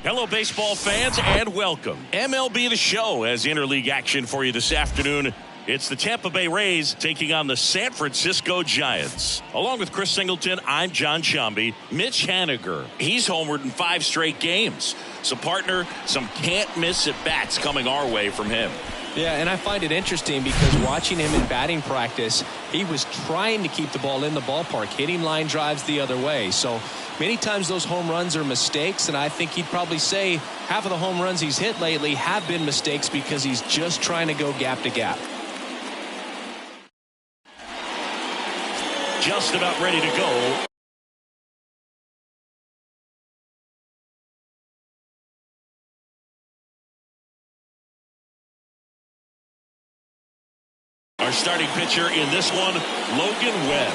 Hello, baseball fans, and welcome. MLB The Show has interleague action for you this afternoon. It's the Tampa Bay Rays taking on the San Francisco Giants. Along with Chris Singleton, I'm John Shambi. Mitch Haniger, he's homered in 5 straight games. So, partner, some can't-miss at-bats coming our way from him. Yeah, and I find it interesting because watching him in batting practice, he was trying to keep the ball in the ballpark, hitting line drives the other way. So many times those home runs are mistakes, and I think he'd probably say half of the home runs he's hit lately have been mistakes because he's just trying to go gap to gap. Just about ready to go. Our starting pitcher in this one, Logan Webb.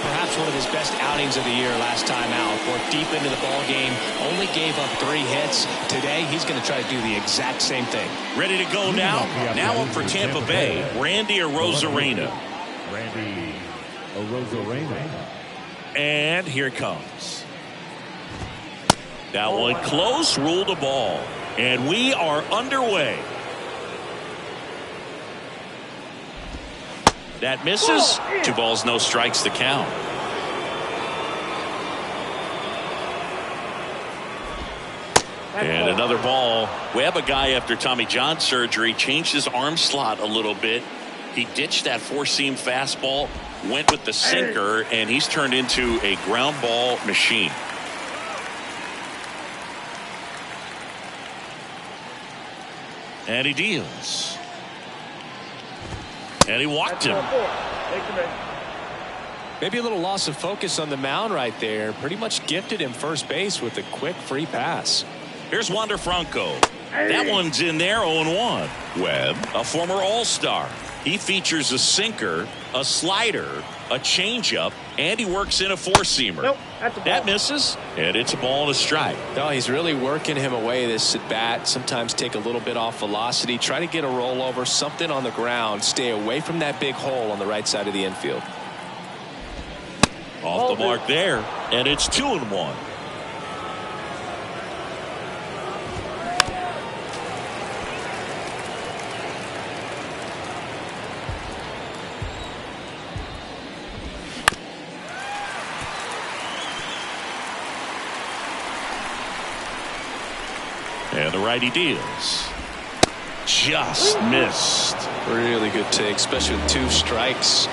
Perhaps one of his best outings of the year last time out. Worked deep into the ball game, only gave up 3 hits. Today, he's going to try to do the exact same thing. Ready to go now? Now up for Tampa Bay, Randy Arozarena. Randy Arozarena. And here it comes. That one close, ruled a ball. And we are underway. That misses. 2 balls, no strikes, the count. And another ball. Webb, a guy after Tommy John surgery, changed his arm slot a little bit. He ditched that 4-seam fastball, went with the sinker, and he's turned into a ground ball machine. And he deals. And he walked him. Maybe a little loss of focus on the mound right there. Pretty much gifted him first base with a quick free pass. Here's Wander Franco. That one's in there, 0-1. Webb, a former All-Star. He features a sinker, a slider, a changeup, and he works in a 4-seamer. Nope, that's a ball. That misses, and it's a ball and a strike. No, he's really working him away this at bat. Sometimes take a little bit off velocity, try to get a rollover, something on the ground, stay away from that big hole on the right side of the infield. Off the mark there, and it's 2-1. And the righty deals. Just missed. Really good take, especially with 2 strikes.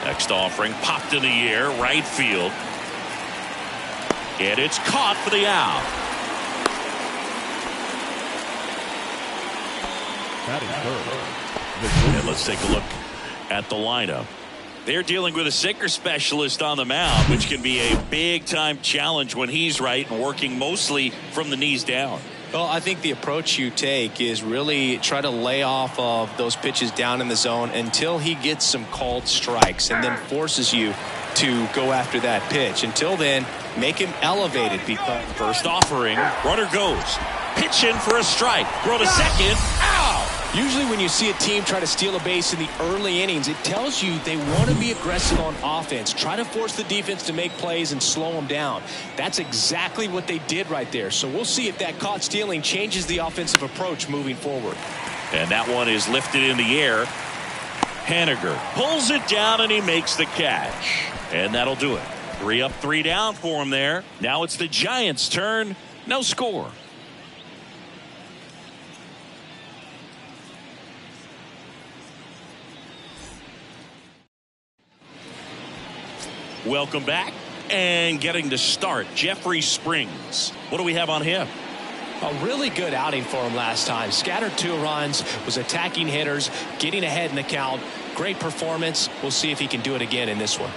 Next offering popped in the air, right field. And it's caught for the out. And let's take a look at the lineup. They're dealing with a sinker specialist on the mound, which can be a big-time challenge when he's right and working mostly from the knees down. Well, I think the approach you take is really try to lay off of those pitches down in the zone until he gets some called strikes and then forces you to go after that pitch. Until then, make him elevated. Because first offering, runner goes. Pitch in for a strike. Throw to second. Ow! Usually when you see a team try to steal a base in the early innings, it tells you they want to be aggressive on offense. Try to force the defense to make plays and slow them down. That's exactly what they did right there. So we'll see if that caught stealing changes the offensive approach moving forward. And that one is lifted in the air. Haniger pulls it down and he makes the catch. And that'll do it. 3 up, 3 down for him there. Now it's the Giants' turn. No score. Welcome back. And getting to start, Jeffrey Springs. What do we have on him? A really good outing for him last time. Scattered 2 runs, was attacking hitters, getting ahead in the count. Great performance. We'll see if he can do it again in this one.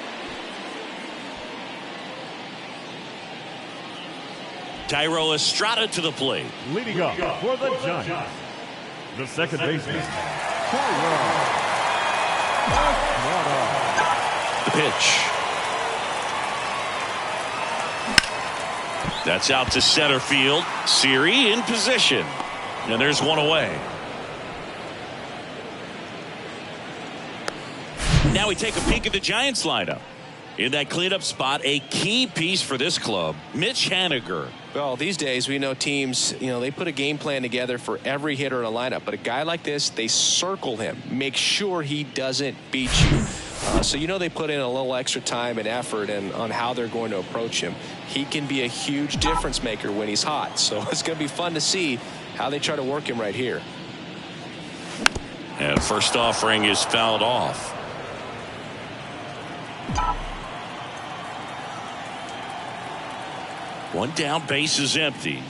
Tyro Estrada to the plate. Leading up for the Giants, the second baseman, Tyro Estrada. The pitch. That's out to center field. Siri in position. And there's one away. Now we take a peek at the Giants lineup. In that cleanup spot, a key piece for this club, Mitch Haniger. Well, these days we know teams, they put a game plan together for every hitter in a lineup. But a guy like this, they circle him, make sure he doesn't beat you. So they put in a little extra time and effort on how they're going to approach him. He can be a huge difference maker when he's hot. So it's going to be fun to see how they try to work him right here. And first offering is fouled off. One down, base is empty.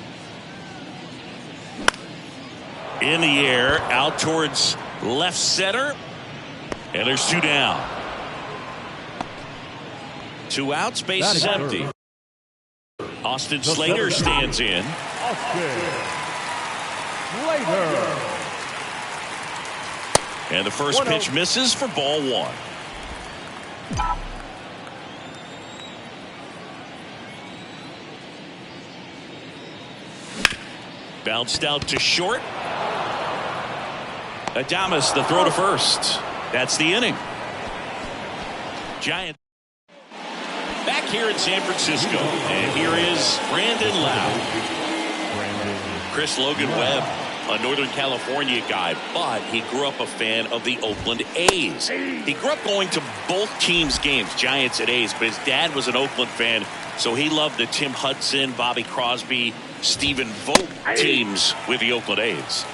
In the air, out towards left center. And there's 2 down. 2 outs, base is empty. Austin Slater stands in. Austin Slater. And the first pitch misses for ball 1. Bounced out to short. Adames, the throw to first. That's the inning. Giants back here in San Francisco. And here is Brandon Lau. Chris Logan Webb, a Northern California guy, but he grew up a fan of the Oakland A's. He grew up going to both teams' games, Giants and A's, but his dad was an Oakland fan, so he loved the Tim Hudson, Bobby Crosby, Stephen Vogt teams with the Oakland A's.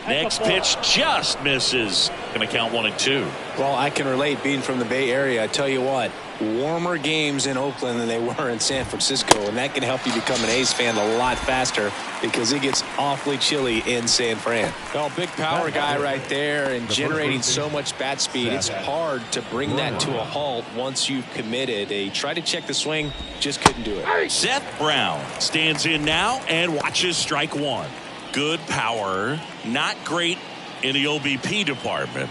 Next pitch just misses. Going to count 1 and 2. Well, I can relate being from the Bay Area. I tell you what, warmer games in Oakland than they were in San Francisco, and that can help you become an A's fan a lot faster because it gets awfully chilly in San Fran. Well, big power guy right there and generating so much bat speed. It's hard to bring that to a halt once you've committed. They tried to check the swing, just couldn't do it. Seth Brown stands in now and watches strike 1. Good power, not great in the OBP department.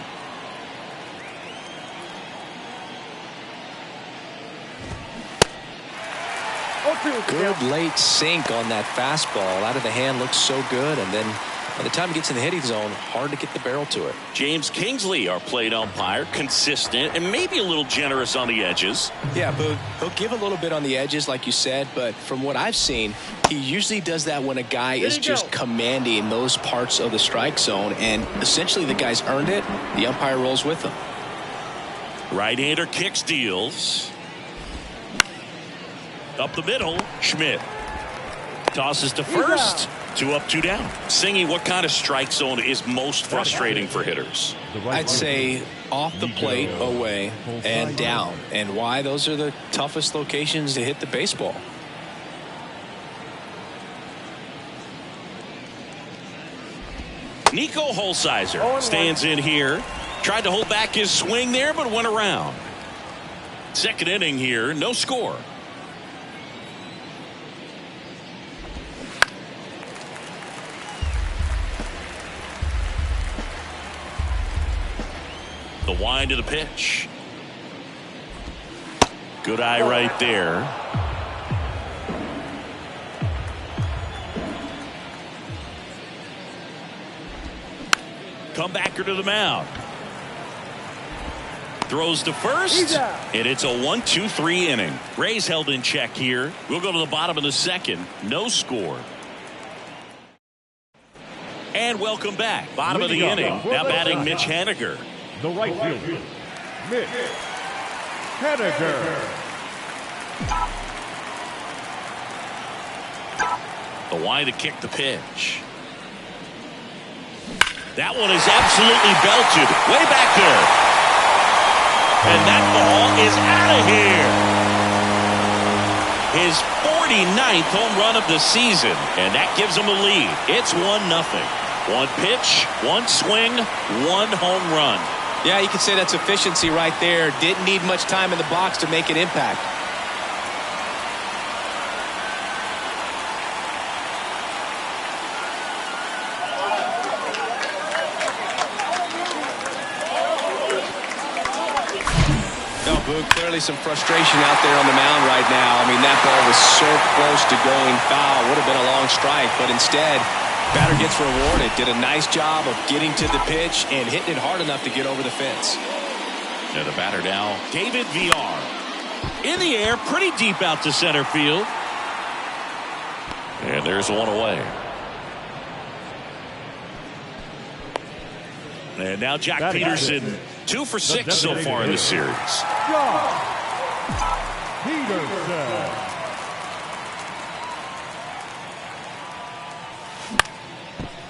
Good late sink on that fastball. Out of the hand, looks so good, and then by the time it gets in the hitting zone, hard to get the barrel to it. James Kingsley, our plate umpire, consistent and maybe a little generous on the edges. Yeah, but he'll give a little bit on the edges, like you said, but from what I've seen, he usually does that when a guy is just commanding those parts of the strike zone, and essentially the guy's earned it. The umpire rolls with him. Right-hander kicks, deals. Up the middle, Schmidt tosses to first. 2 up, 2 down. Singy, what kind of strike zone is most frustrating for hitters? I'd say off the plate, away, and down. And why? Those are the toughest locations to hit the baseball. Nico Holsizer stands in here. Tried to hold back his swing there, but went around. Second inning here, no score. The wind of the pitch. Good eye right there. Comebacker to the mound. Throws to first, and it's a 1-2-3 inning. Rays held in check here. We'll go to the bottom of the second. No score. And welcome back. Bottom of the inning. Now batting Mitch Haniger. The right fielder, Mitch Haniger. The wide to kick the pitch. That one is absolutely belted. Way back there. And that ball is out of here. His 49th home run of the season. And that gives him a lead. It's 1-0. One pitch, one swing, one home run. Yeah, you could say that's efficiency right there. Didn't need much time in the box to make an impact. Clearly some frustration out there on the mound right now. I mean, that ball was so close to going foul. Would have been a long strike, but instead, batter gets rewarded. Did a nice job of getting to the pitch and hitting it hard enough to get over the fence. Now the batter now, David VR. In the air, pretty deep out to center field. And there's one away. And now Jack Peterson, 2 for 6 so far in the series. Peterson.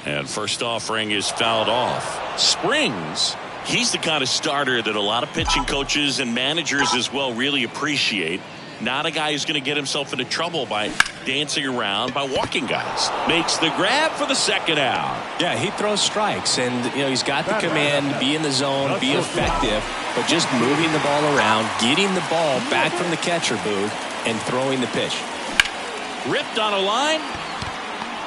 And first offering is fouled off. Springs, he's the kind of starter that a lot of pitching coaches and managers as well really appreciate. Not a guy who's going to get himself into trouble by dancing around, by walking guys. Makes the grab for the second out. Yeah, he throws strikes, and he's got the command to be in the zone, be effective, but just moving the ball around, getting the ball back from the catcher booth, and throwing the pitch. Ripped on a line.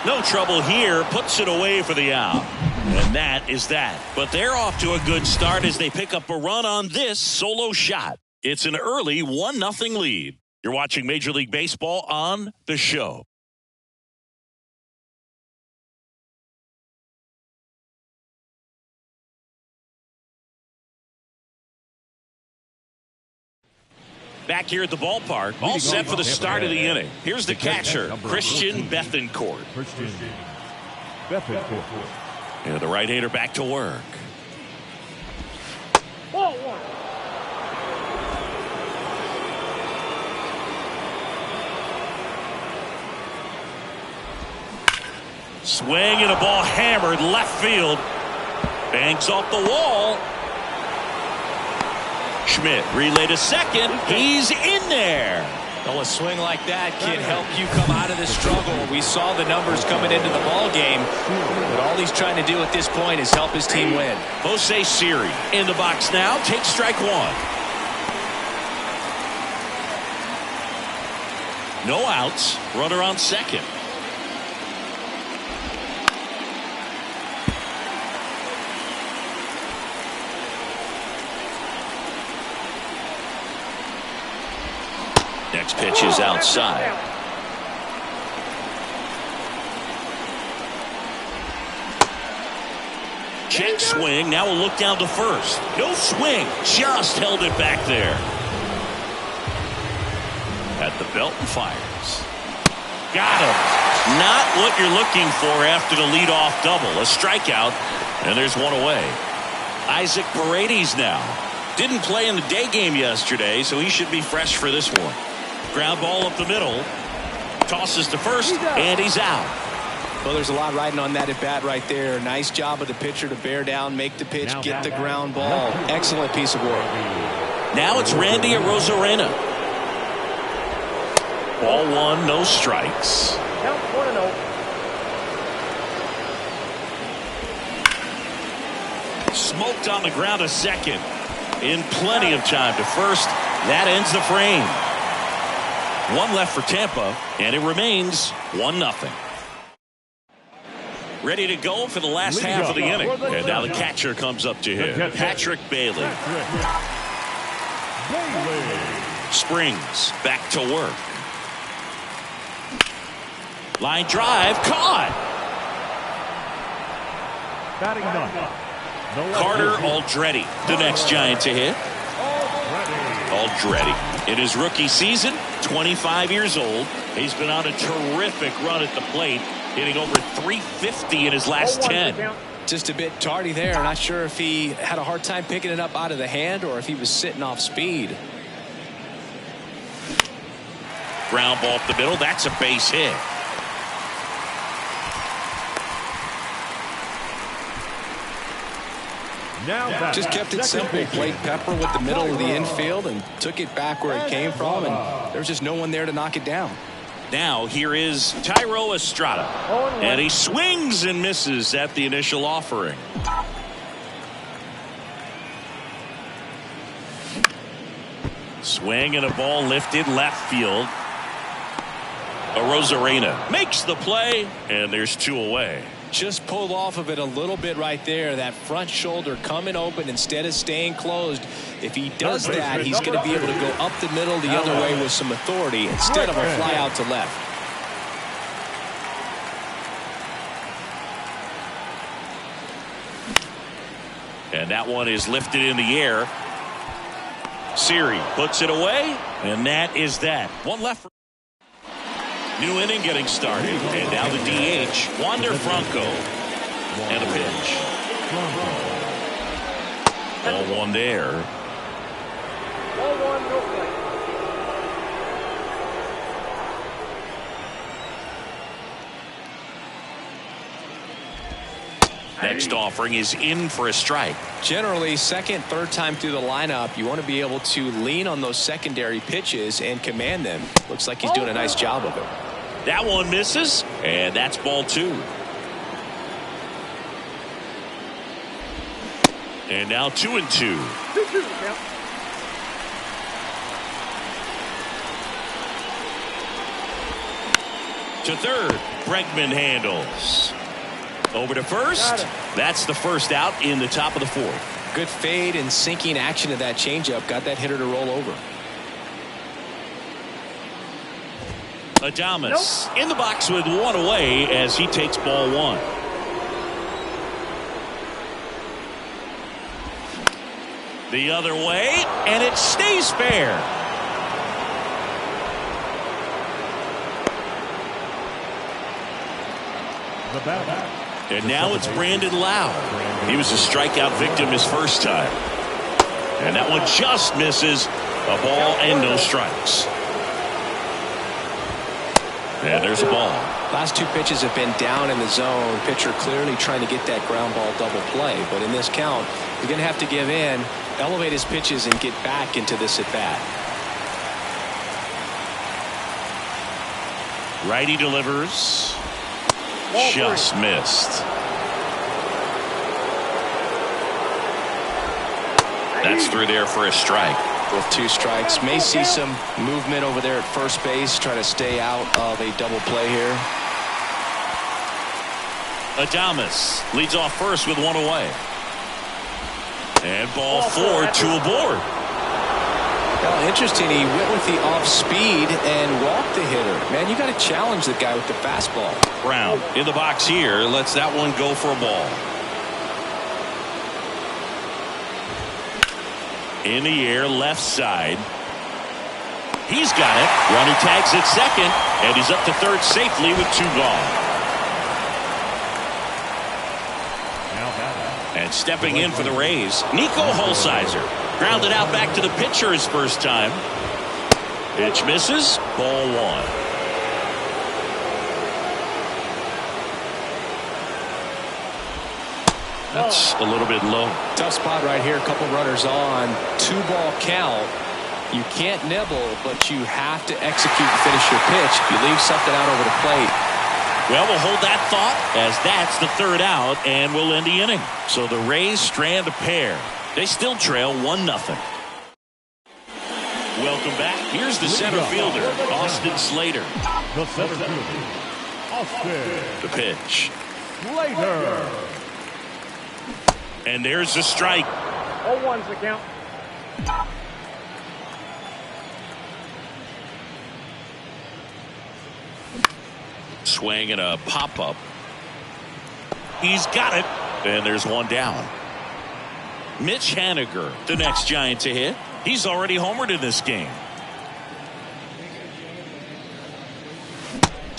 No trouble here. Puts it away for the out. And that is that. But they're off to a good start as they pick up a run on this solo shot. It's an early 1-0 lead. You're watching Major League Baseball on The Show. Back here at the ballpark, all set for the start of the inning. Here's the catcher, Christian Bethancourt. And the right-hander back to work. Swing and a ball hammered left field. Banks off the wall. Schmidt relay to second. He's in there. Well, a swing like that can help you come out of the struggle. We saw the numbers coming into the ball game, but all he's trying to do at this point is help his team win. Jose Siri in the box now. Takes strike one. No outs. Runner on second. Next pitch is outside. Check swing. Now a look down to first. No swing. Just held it back there. At the belt and fires. Got him. Not what you're looking for after the leadoff double. A strikeout. And there's one away. Isaac Paredes now. Didn't play in the day game yesterday, so he should be fresh for this one. Ground ball up the middle. Tosses to first, and he's out. Well, there's a lot riding on that at bat right there. Nice job of the pitcher to bear down, make the pitch, get the ground ball. Excellent piece of work. Now it's Randy Arozarena. Ball one, no strikes. Count 1-0. Smoked on the ground to second. In plenty of time to first. That ends the frame. One left for Tampa, and it remains 1-0. Ready to go for the last half of the inning. And now the catcher comes up to him. Patrick Bailey. Springs back to work. Line drive, caught. Batting none. Carter Aldretti, the next Giant to hit. Aldretti, in his rookie season, 25 years old. He's been on a terrific run at the plate. hitting over 350 in his last 10. Just a bit tardy there. Not sure if he had a hard time picking it up out of the hand or if he was sitting off speed. Ground ball up the middle. That's a base hit. Just kept it simple. Played pepper with the middle of the infield and took it back where it came from, and there was just no one there to knock it down. Now here is Tyro Estrada, and he swings and misses at the initial offering. Swing and a ball lifted left field. Arozarena makes the play, and there's 2 away. Just pulled off of it a little bit right there. That front shoulder coming open instead of staying closed. If he does that, he's going to be able to go up the middle the other way with some authority instead of a fly out to left. And that one is lifted in the air. Siri puts it away, and that is that. One left. New inning getting started, and now the DH, Wander Franco, and a pitch. Ball 1 there. Next offering is in for a strike. Generally, second, third time through the lineup, you want to be able to lean on those secondary pitches and command them. Looks like he's doing a nice job of it. That one misses, and that's ball 2. And now 2-2. To third, Bregman handles. Over to first. That's the first out in the top of the 4th. Good fade and sinking action of that changeup. Got that hitter to roll over. Adames in the box with 1 away as he takes ball 1. The other way, and it stays fair. And now it's Brandon Lau. He was a strikeout victim his first time. And that one just misses. A ball and no strikes. And there's a ball. Last 2 pitches have been down in the zone. Pitcher clearly trying to get that ground ball double play. But in this count, he's going to have to give in, elevate his pitches, and get back into this at bat. Righty delivers. Just missed. That's through there for a strike. With 2 strikes, may see some movement over there at first base, trying to stay out of a double play here. Adames leads off first with 1 away. And ball 4, 2 aboard. Well, interesting. He went with the off speed and walked the hitter. Man, you got to challenge the guy with the fastball. Brown in the box here. Lets that one go for a ball. In the air, left side. He's got it. Runner tags at second, and he's up to third safely with 2 gone. And stepping in for the Rays, Nico Holsizer. Grounded out back to the pitcher his first time. Pitch misses. Ball 1. That's a little bit low. Tough spot right here. A couple runners on. 2-ball count. You can't nibble, but you have to execute and finish your pitch. If you leave something out over the plate. Well, we'll hold that thought as that's the 3rd out, and we'll end the inning. So the Rays strand a pair. They still trail 1-0. Welcome back. Here's the center fielder, Austin Slater. The center fielder, Austin. The pitch. Slater. And there's the strike. 0-1's the count. Swing and a pop-up. He's got it. And there's 1 down. Mitch Haniger, the next Giant to hit. He's already homered in this game.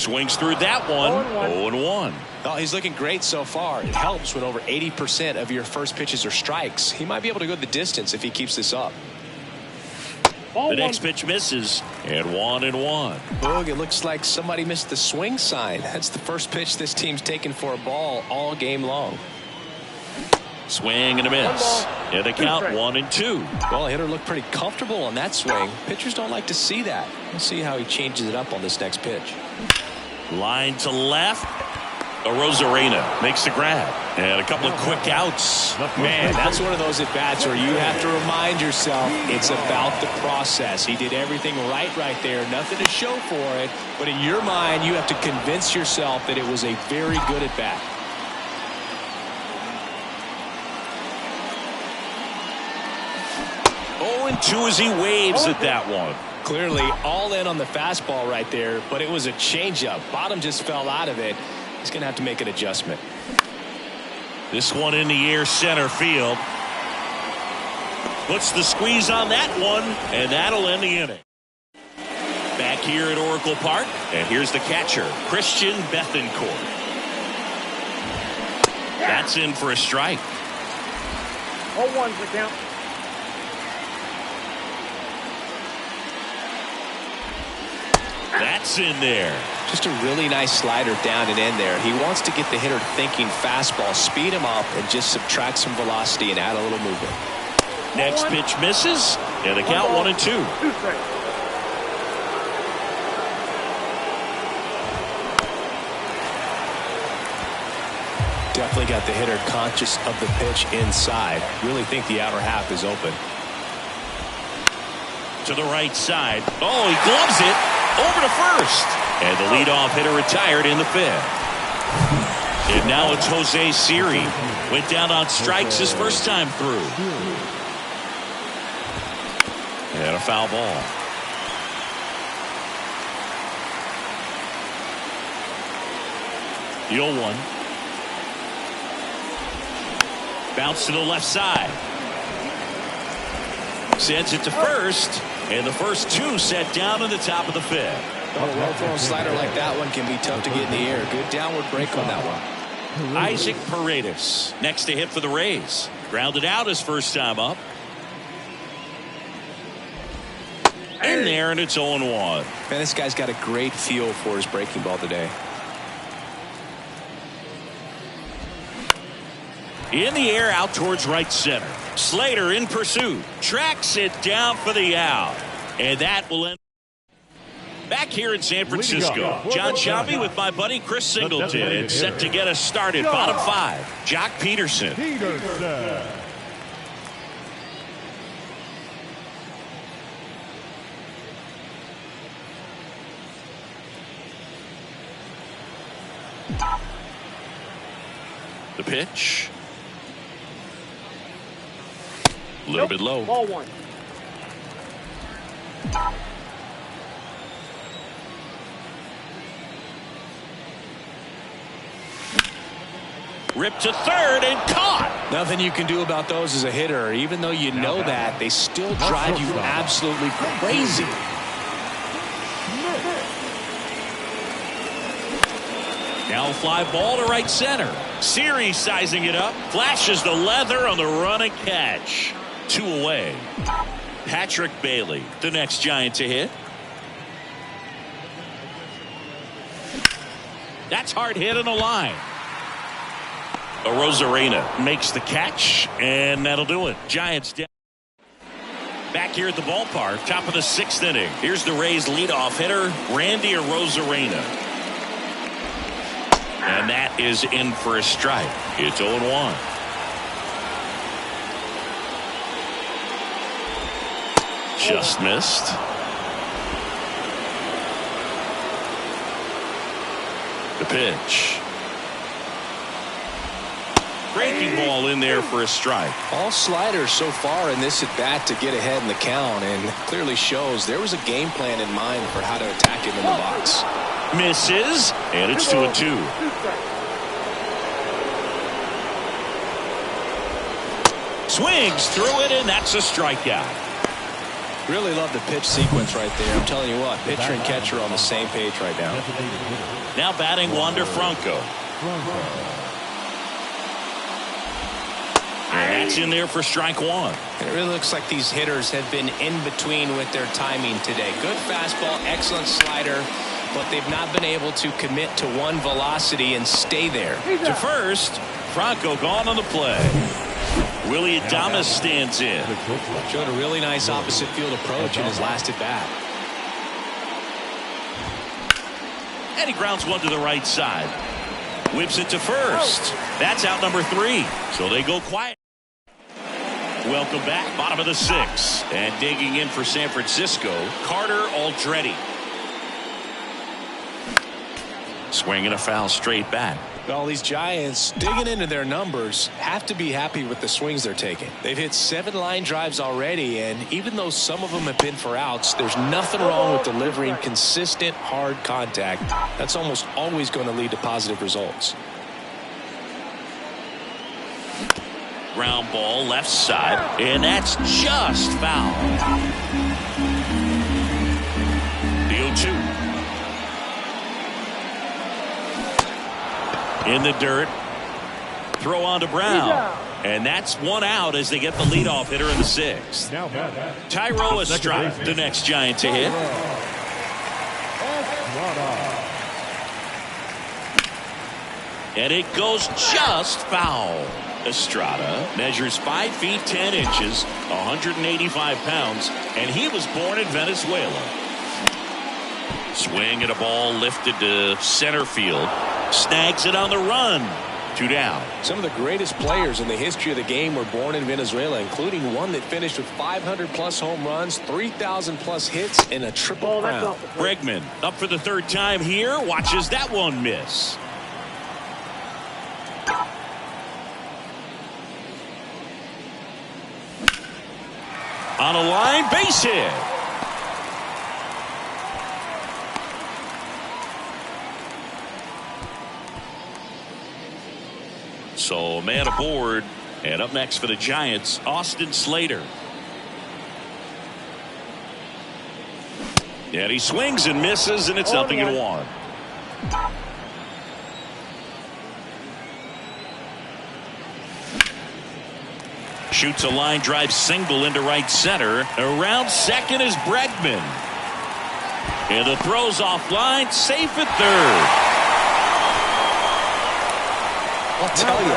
Swings through that one. 0-1. Oh, he's looking great so far. It helps when over 80% of your first pitches are strikes. He might be able to go the distance if he keeps this up. The next pitch misses, and 1-1. Boog, it looks like somebody missed the swing sign. That's the first pitch this team's taken for a ball all game long. Swing and a miss. And a count 1-2. Well, the hitter looked pretty comfortable on that swing. Pitchers don't like to see that. We'll see how he changes it up on this next pitch. Line to left. Rosarena makes the grab. And a couple of quick outs. Man, that's one of those at-bats where you have to remind yourself it's about the process. He did everything right there. Nothing to show for it. But in your mind, you have to convince yourself that it was a very good at-bat. Two as he waves at that one. Clearly all in on the fastball right there, but it was a changeup. Bottom just fell out of it. He's going to have to make an adjustment. This one in the air, center field. Puts the squeeze on that one, and that'll end the inning. Back here at Oracle Park, and here's the catcher, Christian Bethencourt. That's in for a strike. 0-1's the count. That's in there. Just a really nice slider down and in there. He wants to get the hitter thinking fastball, speed him up, and just subtract some velocity and add a little movement. Next pitch misses, and a count 1-2. Definitely got the hitter conscious of the pitch inside. Really think the outer half is open. To the right side. Oh, he gloves it. Over to first. And the leadoff hitter retired in the fifth. And now it's Jose Siri. Went down on strikes his first time through. And a foul ball. The 0-1. Bounce to the left side. Sends it to first. And the first two set down in the top of the fifth. A well-thrown slider like that one can be tough to get in the air. Good downward break on that one. Isaac Paredes next to hit for the Rays. Grounded out his first time up. In there, and it's 0-1. Man, this guy's got a great feel for his breaking ball today. In the air, out towards right center. Slater in pursuit. Tracks it down for the out. And that will end. Back here in San Francisco, John Shelby with my buddy Chris Singleton. And set to get us started. Bottom five, Jock Peterson. The pitch. A little bit low. Ball one. Ripped to third and caught. Nothing you can do about those as a hitter. Even though you know that, they still drive you absolutely crazy. Now a fly ball to right center. Siri sizing it up. Flashes the leather on the run and catch. 2 away. Patrick Bailey, the next Giant to hit. That's hard hit in the line. Rosarena makes the catch, and that'll do it. Giants down. Back here at the ballpark, top of the 6th inning. Here's the Rays leadoff hitter, Randy Rosarena. And that is in for a strike. It's 0-1. Just missed. The pitch. Breaking ball in there for a strike. All sliders so far in this at bat to get ahead in the count, and clearly shows there was a game plan in mind for how to attack him in the box. Misses, and it's 2-2. Swings through it, and that's a strikeout. Really love the pitch sequence right there. I'm telling you what, pitcher and catcher are on the same page right now. Now batting Wander Franco. And that's in there for strike one. It really looks like these hitters have been in between with their timing today. Good fastball, excellent slider, but they've not been able to commit to one velocity and stay there. To first, Franco gone on the play. Willie Adames stands in. Showed a really nice opposite field approach in his last at bat. And he grounds one to the right side. Whips it to first. That's out number 3. So they go quiet. Welcome back. Bottom of the 6th. And digging in for San Francisco, Carter Aldrete. Swinging a foul straight back. All these Giants digging into their numbers have to be happy with the swings they're taking. They've hit 7 line drives already, and even though some of them have been for outs, there's nothing wrong with delivering consistent hard contact. That's almost always going to lead to positive results. Ground ball left side, and that's just foul. The 0-2. In the dirt. Throw on to Brown. And that's one out as they get the leadoff hitter in the 6th. Tyro Estrada, the next Giant to hit. And it goes just foul. Estrada measures 5 feet 10 inches, 185 pounds, and he was born in Venezuela. Swing and a ball lifted to center field. Snags it on the run. 2 down. Some of the greatest players in the history of the game were born in Venezuela, including one that finished with 500+ home runs, 3,000+ hits, and a triple crown. Bregman up for the 3rd time here. Watches that one miss. On a line, base hit. So man aboard, and up next for the Giants, Austin Slater. And he swings and misses, and it's 0-1. Shoots a line drive single into right center. Around second is Bregman. And the throw's offline, safe at 3rd. I'll tell you,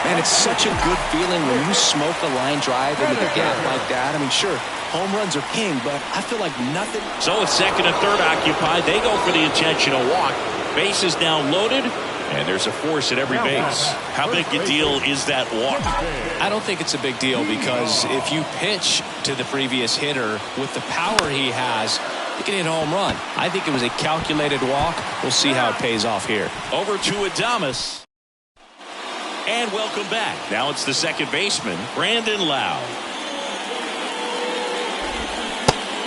man, it's such a good feeling when you smoke a line drive into the gap like that. I mean, sure, home runs are king, but I feel like nothing. So with 2nd and 3rd occupied, they go for the intentional walk. Bases down loaded, and there's a force at every base. How big a deal is that walk? I don't think it's a big deal because if you pitch to the previous hitter with the power he has, you can hit a home run. I think it was a calculated walk. We'll see how it pays off here. Over to Adames. And welcome back. Now it's the 2nd baseman, Brandon Lau.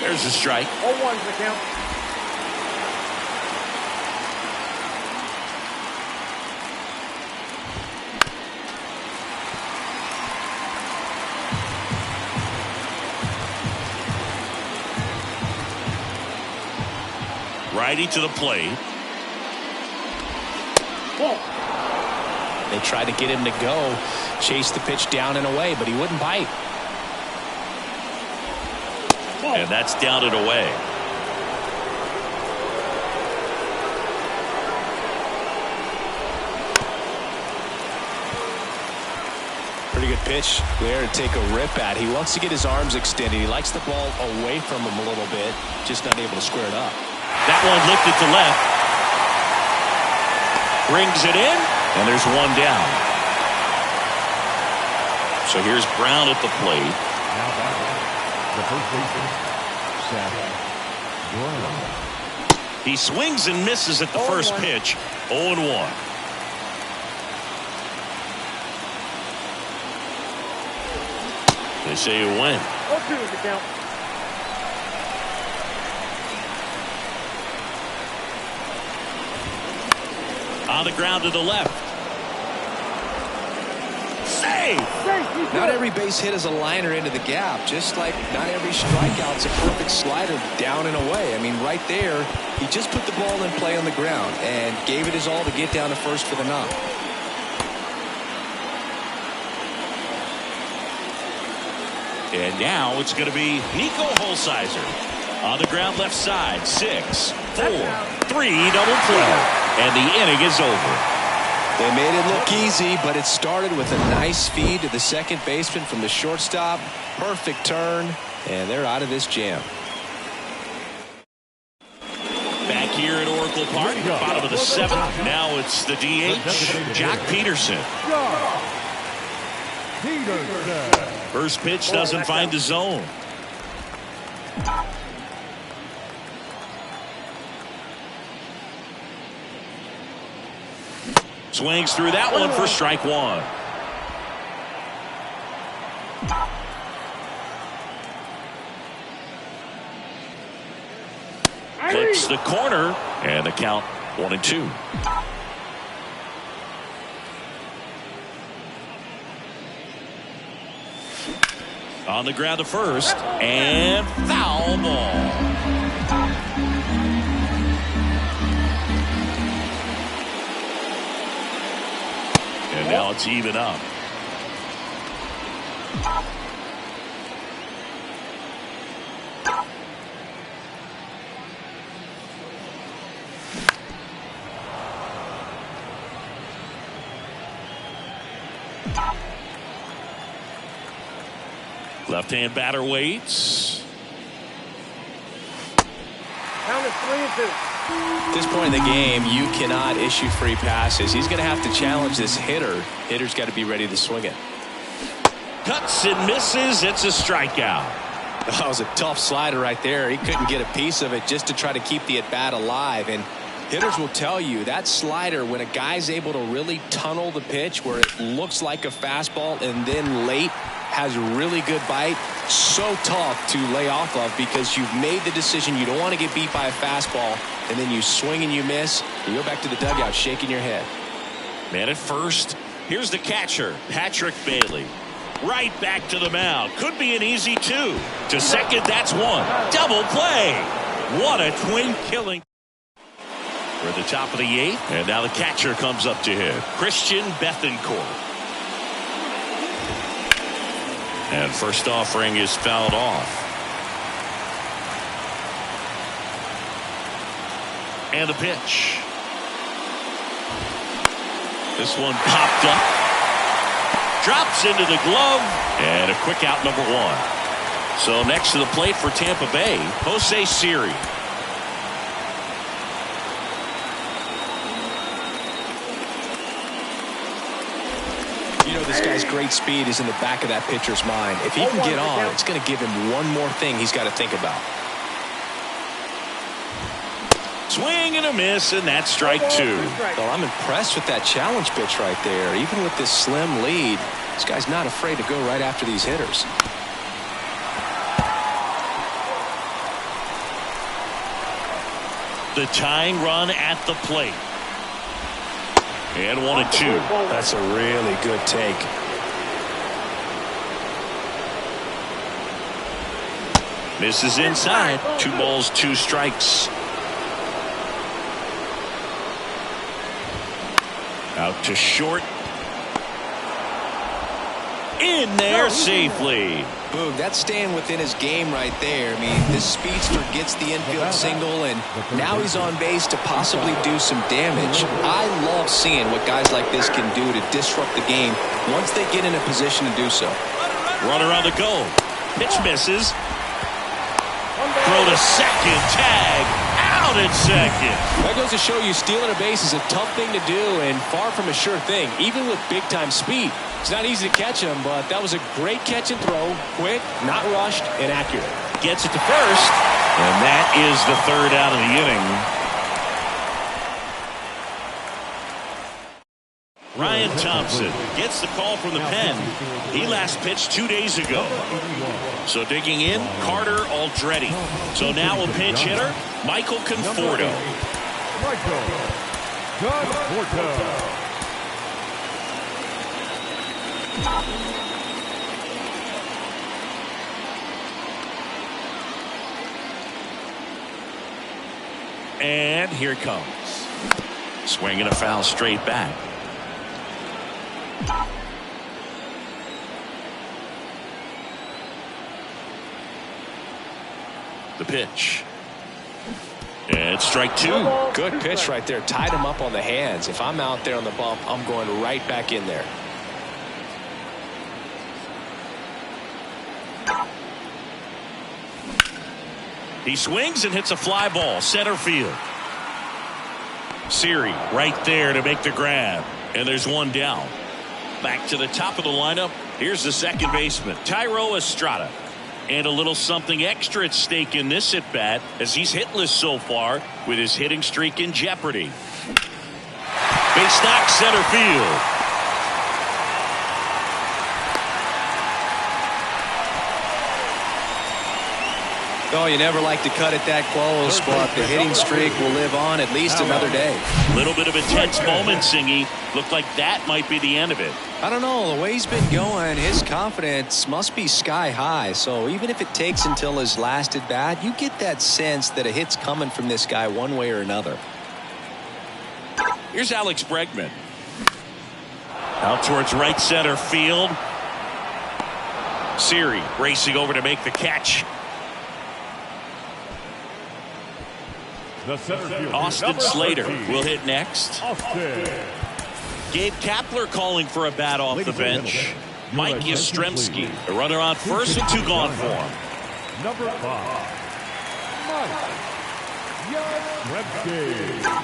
There's a strike. 0-1's the count. Righty to the plate. Ball. They tried to get him to go, chase the pitch down and away, but he wouldn't bite. And that's down and away. Pretty good pitch there to take a rip at. He wants to get his arms extended. He likes the ball away from him a little bit, just not able to square it up. That one lifted to left. Brings it in, and there's one down. So here's Brown at the plate. Now batting, the first baseman, Seth Brown. He swings and misses at the first pitch. 0-1. They say you win. 0-2 is the count. On the ground to the left. Save! safe. Not every base hit is a liner into the gap, just like not every strikeout's a perfect slider down and away. I mean, right there, he just put the ball in play on the ground and gave it his all to get down to first for the knock. And now it's going to be Nico Holsizer. On the ground left side, 6, 4, 3, double play. And the inning is over. They made it look easy, but it started with a nice feed to the second baseman from the shortstop. Perfect turn, and they're out of this jam. Back here at Oracle Park, bottom of the 7th. Now it's the DH, Jock Peterson. First pitch doesn't find the zone. Swings through that one for strike 1. Clips the corner, and the count 1-2. On the ground to first, and foul ball. And now it's even up. Left-hand batter waits. Count is 3-2. At this point in the game, you cannot issue free passes. He's going to have to challenge this hitter. Hitter's got to be ready to swing it. Cuts and misses. It's a strikeout. That was a tough slider right there. He couldn't get a piece of it just to try to keep the at-bat alive. And hitters will tell you that slider, when a guy's able to really tunnel the pitch where it looks like a fastball and then late has really good bite, so tough to lay off of because you've made the decision you don't want to get beat by a fastball, and then you swing and you miss. You go back to the dugout shaking your head. Man at first. Here's the catcher, Patrick Bailey. Right back to the mound. Could be an easy 2. To second, that's 1. Double play. What a twin killing. We're at the top of the 8th, and now the catcher comes up to hit. Christian Bethancourt. And first offering is fouled off. And the pitch. This one popped up. Drops into the glove. And a quick out, number 1. So next to the plate for Tampa Bay, Jose Siri. You know, this guy's great speed is in the back of that pitcher's mind. If he can get on, it's going to give him one more thing he's got to think about. Swing and a miss, and that's strike 2. Well, I'm impressed with that challenge pitch right there. Even with this slim lead, this guy's not afraid to go right after these hitters. The tying run at the plate. And 1-2. That's a really good take. Misses inside. 2 balls, 2 strikes. Out to short. In there safely. Boog, that's staying within his game right there. I mean, this speedster gets the infield single, and now he's on base to possibly do some damage. I love seeing what guys like this can do to disrupt the game once they get in a position to do so. Runner on the go. Pitch misses. Throw to second. Tag. Out at second. That goes to show you stealing a base is a tough thing to do and far from a sure thing, even with big-time speed. It's not easy to catch him, but that was a great catch and throw. Quick, not rushed, and accurate. Gets it to first, and that is the 3rd out of the inning. Ryan Thompson gets the call from the pen. He last pitched 2 days ago. So digging in, Carter Aldretti. So now a pinch hitter, Michael Conforto. And here it comes. Swinging a foul straight back. The pitch. And strike two. Good pitch right there. Tied him up on the hands. If I'm out there on the bump, I'm going right back in there. He swings and hits a fly ball. Center field. Siri right there to make the grab. And there's one down. Back to the top of the lineup. Here's the second baseman, Thairo Estrada. And a little something extra at stake in this at-bat as he's hitless so far with his hitting streak in jeopardy. Base knock, center field. Oh, you never like to cut it that close, but the hitting streak will live on at least another day. Little bit of a tense moment, Singy. Looked like that might be the end of it. I don't know. The way he's been going, his confidence must be sky high. So even if it takes until his last at bat, you get that sense that a hit's coming from this guy one way or another. Here's Alex Bregman. Out towards right center field. Siri racing over to make the catch. The center fielder, Austin Slater 13. will hit next. Austin. Gabe Kapler calling for a bat off the bench. Mike Yastrzemski, a runner on first and 2 gone for him. Number 5, Mike Yastrzemski.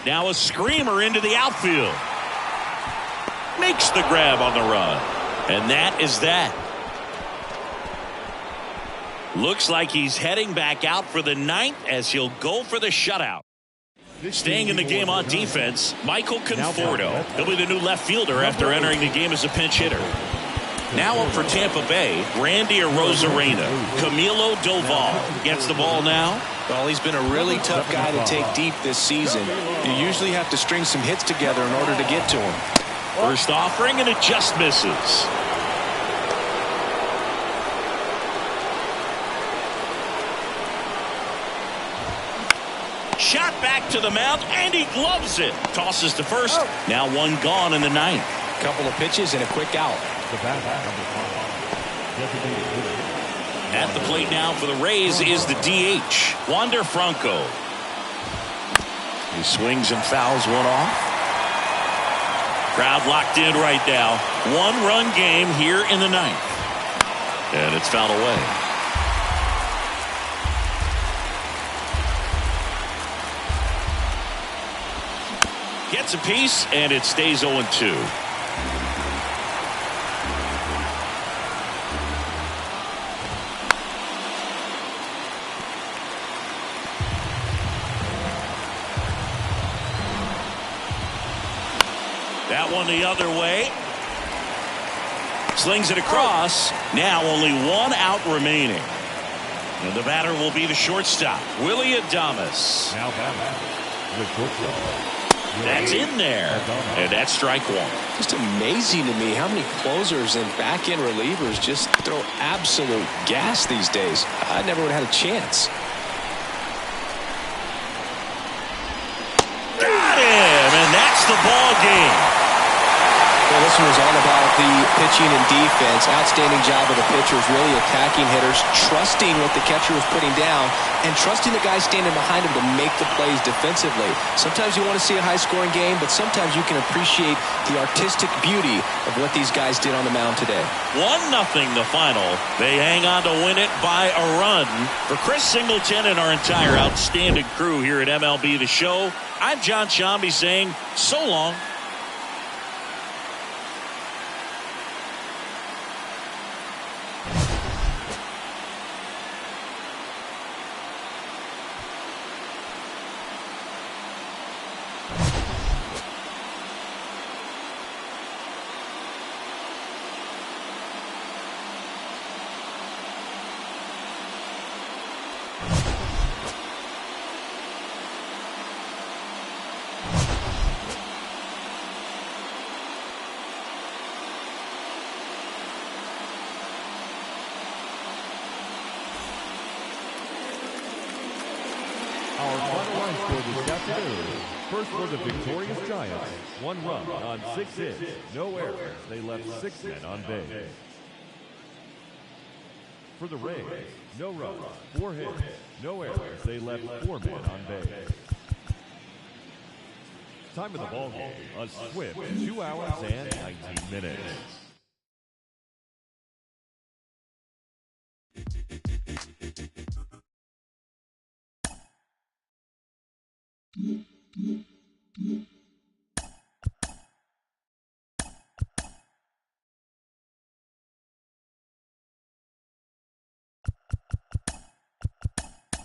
Now a screamer into the outfield. Makes the grab on the run. And that is that. Looks like he's heading back out for the 9th as he'll go for the shutout. Staying in the game on defense, Michael Conforto. He'll be the new left fielder after entering the game as a pinch hitter. Now up for Tampa Bay, Randy Arozarena. Camilo Doval gets the ball now. Well, he's been a really tough guy to take deep this season. You usually have to string some hits together in order to get to him. First offering, and it just misses. Shot back to the mound, and he gloves it. Tosses to first. Now one gone in the 9th. Couple of pitches and a quick out. At the plate now for the Rays is the DH, Wander Franco. He swings and fouls one off. Crowd locked in right now. 1-run game here in the 9th. And it's fouled away. Gets a piece, and it stays 0-2. That one the other way. Slings it across. Now only 1 out remaining. And the batter will be the shortstop, Willie Adames. Now batter, the shortstop. That's in there. And that's strike 1. Just amazing to me how many closers and back-end relievers just throw absolute gas these days. I never would have had a chance. Got him, and that's the ball game. Well, this one was all about the pitching and defense. Outstanding job of the pitchers, really attacking hitters, trusting what the catcher was putting down, and trusting the guy standing behind him to make the plays defensively. Sometimes you want to see a high-scoring game, but sometimes you can appreciate the artistic beauty of what these guys did on the mound today. 1-0 the final. They hang on to win it by a run. For Chris Singleton and our entire outstanding crew here at MLB The Show, I'm John Shambi saying so long. Our final line score this afternoon. First for the victorious Giants, 1 run on 6 hits, no errors. They left 6 men on base. For the Rays, no runs, 4 hits, no errors. They left 4 men on base. Time of the ball game, a swift 2 hours and 19 minutes.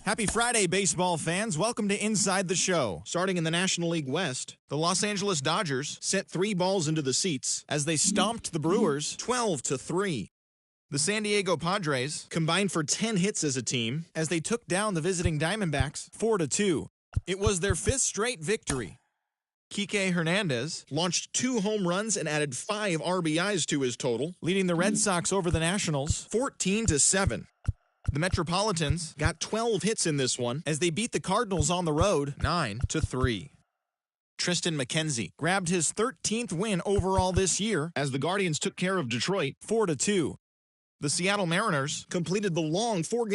Happy Friday, baseball fans. Welcome to Inside the Show. Starting in the National League West, the Los Angeles Dodgers sent 3 balls into the seats as they stomped the Brewers 12-3. The San Diego Padres combined for 10 hits as a team as they took down the visiting Diamondbacks 4-2. It was their 5th straight victory. Kike Hernandez launched 2 home runs and added 5 RBIs to his total, leading the Red Sox over the Nationals 14-7. The Metropolitans got 12 hits in this one as they beat the Cardinals on the road 9-3. Tristan McKenzie grabbed his 13th win overall this year as the Guardians took care of Detroit 4-2. The Seattle Mariners completed the long 4-game